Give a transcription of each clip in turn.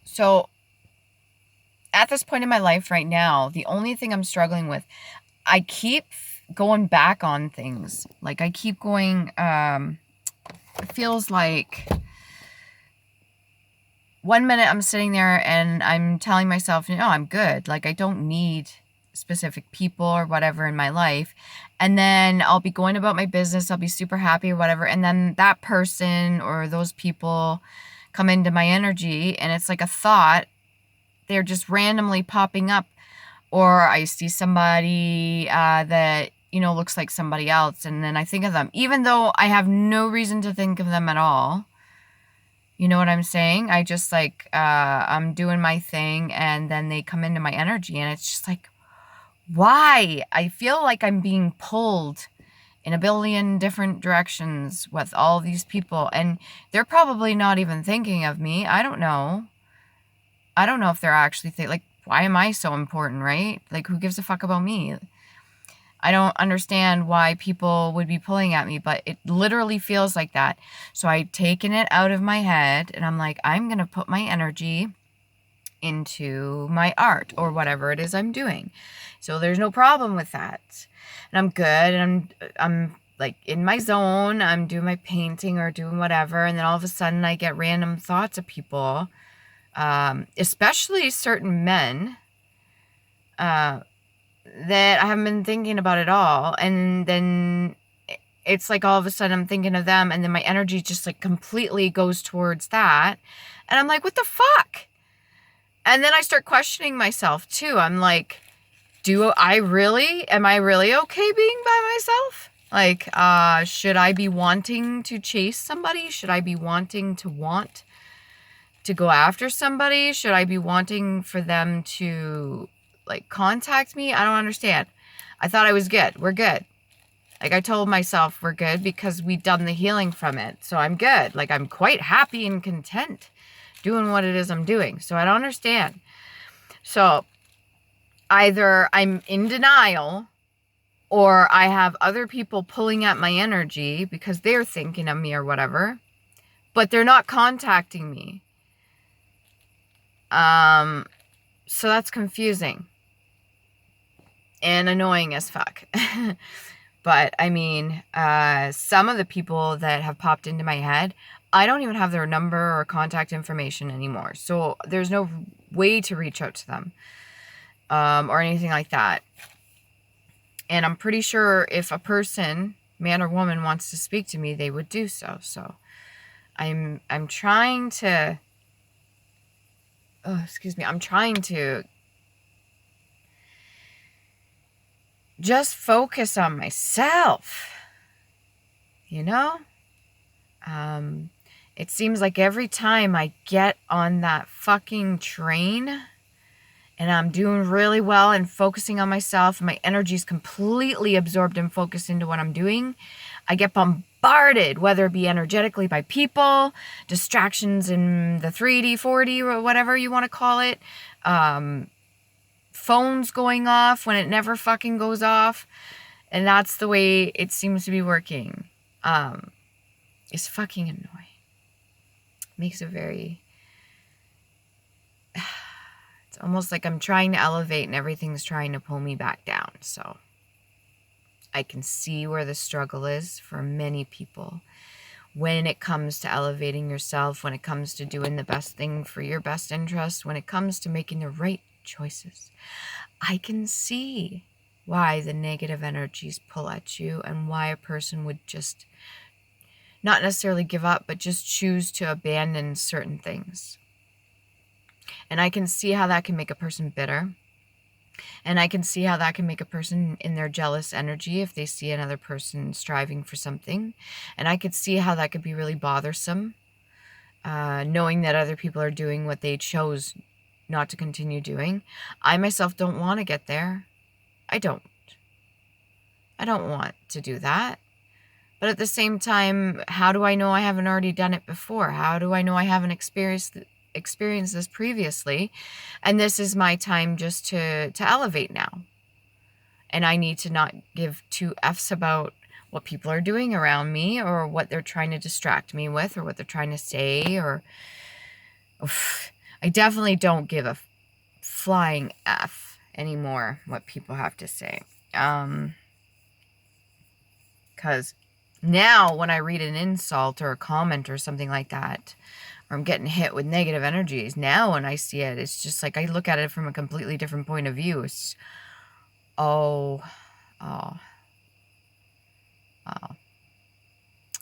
So at this point in my life right now, the only thing I'm struggling with, I keep going back on things. Like I keep going, it feels like one minute I'm sitting there and I'm telling myself, no, I'm good. Like I don't need specific people or whatever in my life. And then I'll be going about my business. I'll be super happy or whatever. And then that person or those people come into my energy and it's like a thought. They're just randomly popping up. Or I see somebody that, looks like somebody else. And then I think of them, even though I have no reason to think of them at all. You know what I'm saying? I just I'm doing my thing and then they come into my energy and it's just like, why? I feel like I'm being pulled in a billion different directions with all these people and they're probably not even thinking of me. I don't know. I don't know if they're actually like, why am I so important, right? Like, who gives a fuck about me? I don't understand why people would be pulling at me, but it literally feels like that. So I've taken it out of my head and I'm like, I'm going to put my energy into my art or whatever it is I'm doing. So there's no problem with that. And I'm good and I'm like in my zone. I'm doing my painting or doing whatever. And then all of a sudden I get random thoughts of people, especially certain men, that I haven't been thinking about at all. And then it's like all of a sudden I'm thinking of them and then my energy just like completely goes towards that. And I'm like, what the fuck? And then I start questioning myself too. I'm like, am I really okay being by myself? Like, should I be wanting to chase somebody? Should I be wanting to go after somebody? Should I be wanting for them to like contact me? I don't understand. I thought I was good. We're good. Like I told myself we're good because we've done the healing from it. So I'm good. Like I'm quite happy and content doing what it is I'm doing. So I don't understand. So either I'm in denial or I have other people pulling at my energy because they're thinking of me or whatever, but they're not contacting me. So that's confusing and annoying as fuck. But I mean, some of the people that have popped into my head, I don't even have their number or contact information anymore. So there's no way to reach out to them, or anything like that. And I'm pretty sure if a person, man or woman, wants to speak to me, they would do so. So I'm trying to, I'm trying to just focus on myself, It seems like every time I get on that fucking train and I'm doing really well and focusing on myself and my energy is completely absorbed and focused into what I'm doing, I get bombarded, whether it be energetically by people, distractions in the 3D, 4D, or whatever you want to call it, phones going off when it never fucking goes off. And that's the way it seems to be working. It's fucking annoying. Makes it very... It's almost like I'm trying to elevate and everything's trying to pull me back down. So I can see where the struggle is for many people when it comes to elevating yourself, when it comes to doing the best thing for your best interest, when it comes to making the right choices. I can see why the negative energies pull at you and why a person would just not necessarily give up, but just choose to abandon certain things. And I can see how that can make a person bitter. And I can see how that can make a person in their jealous energy if they see another person striving for something. And I could see how that could be really bothersome, knowing that other people are doing what they chose not to continue doing. I myself don't want to get there. I don't want to do that. But at the same time, how do I know I haven't already done it before? How do I know I haven't experienced this previously? And this is my time just to elevate now. And I need to not give two F's about what people are doing around me or what they're trying to distract me with or what they're trying to say or... I definitely don't give a flying F anymore what people have to say. Because now when I read an insult or a comment or something like that, or I'm getting hit with negative energies, now when I see it, it's just like I look at it from a completely different point of view. It's, oh, oh, oh.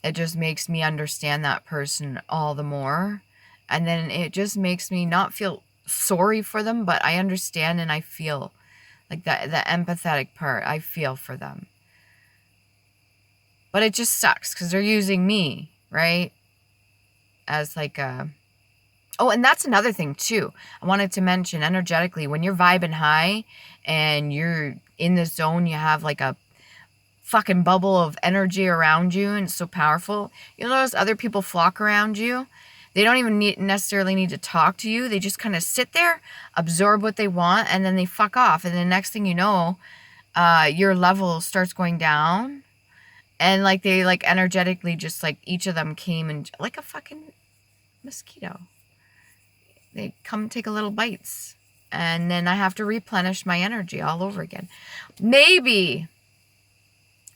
It just makes me understand that person all the more. And then it just makes me not feel sorry for them, but I understand and I feel like the empathetic part. I feel for them. But it just sucks because they're using me, right? As like a... Oh, and that's another thing too. I wanted to mention energetically, when you're vibing high and you're in the zone, you have like a fucking bubble of energy around you and it's so powerful. You'll notice other people flock around you. They don't even necessarily need to talk to you. They just kind of sit there, absorb what they want, and then they fuck off. And the next thing you know, your level starts going down. And like they like energetically just like each of them came and like a fucking mosquito. They come take a little bites. And then I have to replenish my energy all over again. Maybe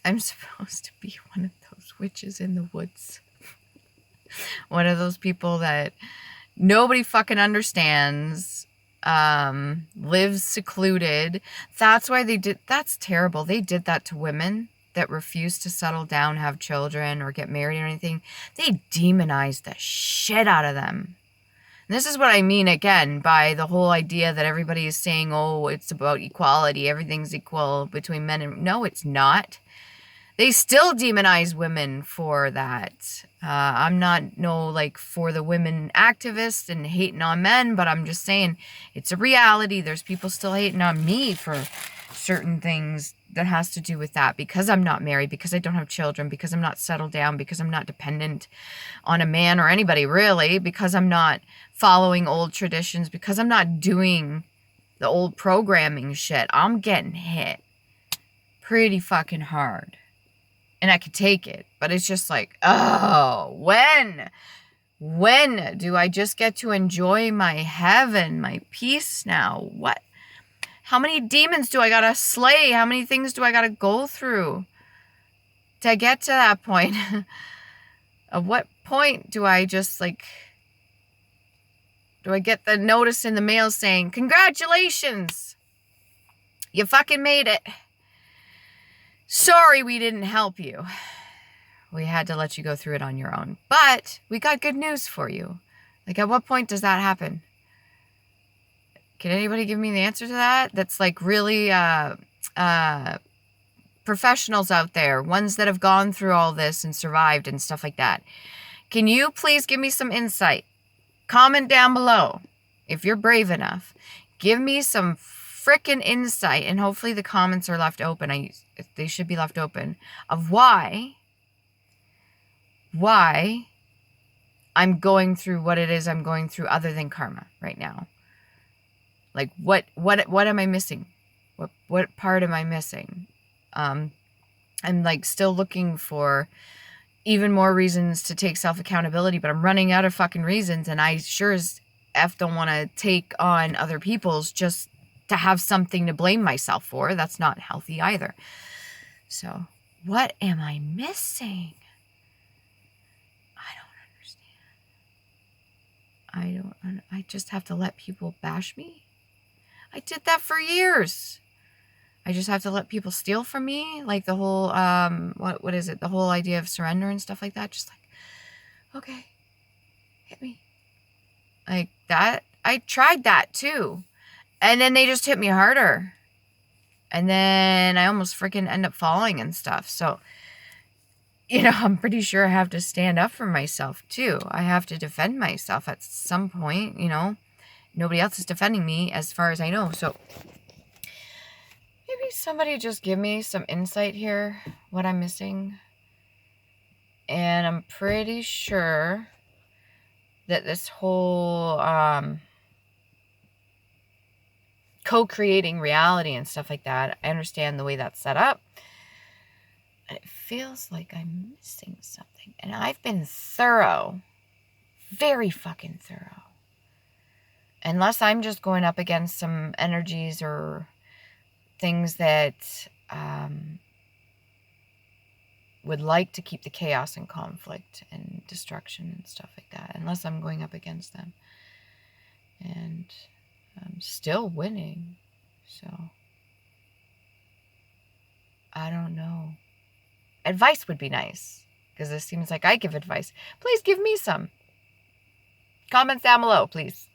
I'm supposed to be one of those witches in the woods. One of those people that nobody fucking understands, lives secluded. That's why that's terrible. They did that to women that refuse to settle down, have children, or get married or anything. They demonized the shit out of them. And this is what I mean, again, by the whole idea that everybody is saying, oh, it's about equality, everything's equal between men and... No, it's not. They still demonize women for that. I'm not for the women activists and hating on men, but I'm just saying it's a reality. There's people still hating on me for certain things that has to do with that, because I'm not married, because I don't have children, because I'm not settled down, because I'm not dependent on a man or anybody really, because I'm not following old traditions, because I'm not doing the old programming shit. I'm getting hit pretty fucking hard. And I could take it, but it's just like, oh, when do I just get to enjoy my heaven, my peace now? What? How many demons do I gotta slay? How many things do I gotta go through to get to that point? At what point do I just do I get the notice in the mail saying, congratulations, you fucking made it. Sorry we didn't help you. We had to let you go through it on your own. But we got good news for you. Like, at what point does that happen? Can anybody give me the answer to that? That's like really professionals out there, ones that have gone through all this and survived and stuff like that. Can you please give me some insight? Comment down below if you're brave enough. Give me some frickin' insight, and hopefully the comments are left open. They should be left open, of why I'm going through what it is I'm going through, other than karma right now. Like, what am I missing? What part am I missing? I'm like still looking for even more reasons to take self-accountability, but I'm running out of fucking reasons, and I sure as F don't want to take on other people's just to have something to blame myself for. That's not healthy either. So, what am I missing? I just have to let people bash me? I did that for years. I just have to let people steal from me? Like the whole, what is it? The whole idea of surrender and stuff like that? Just like, okay, hit me. Like that. I tried that too. And then they just hit me harder. And then I almost freaking end up falling and stuff. So, I'm pretty sure I have to stand up for myself too. I have to defend myself at some point, Nobody else is defending me as far as I know. So maybe somebody just give me some insight here, what I'm missing. And I'm pretty sure that this whole co-creating reality and stuff like that, I understand the way that's set up. And it feels like I'm missing something. And I've been thorough. Very fucking thorough. unless I'm just going up against some energies or things that would like to keep the chaos and conflict and destruction and stuff like that, unless I'm going up against them. And I'm still winning. So, I don't know. Advice would be nice, because it seems like I give advice. Please give me some. Comments down below, please.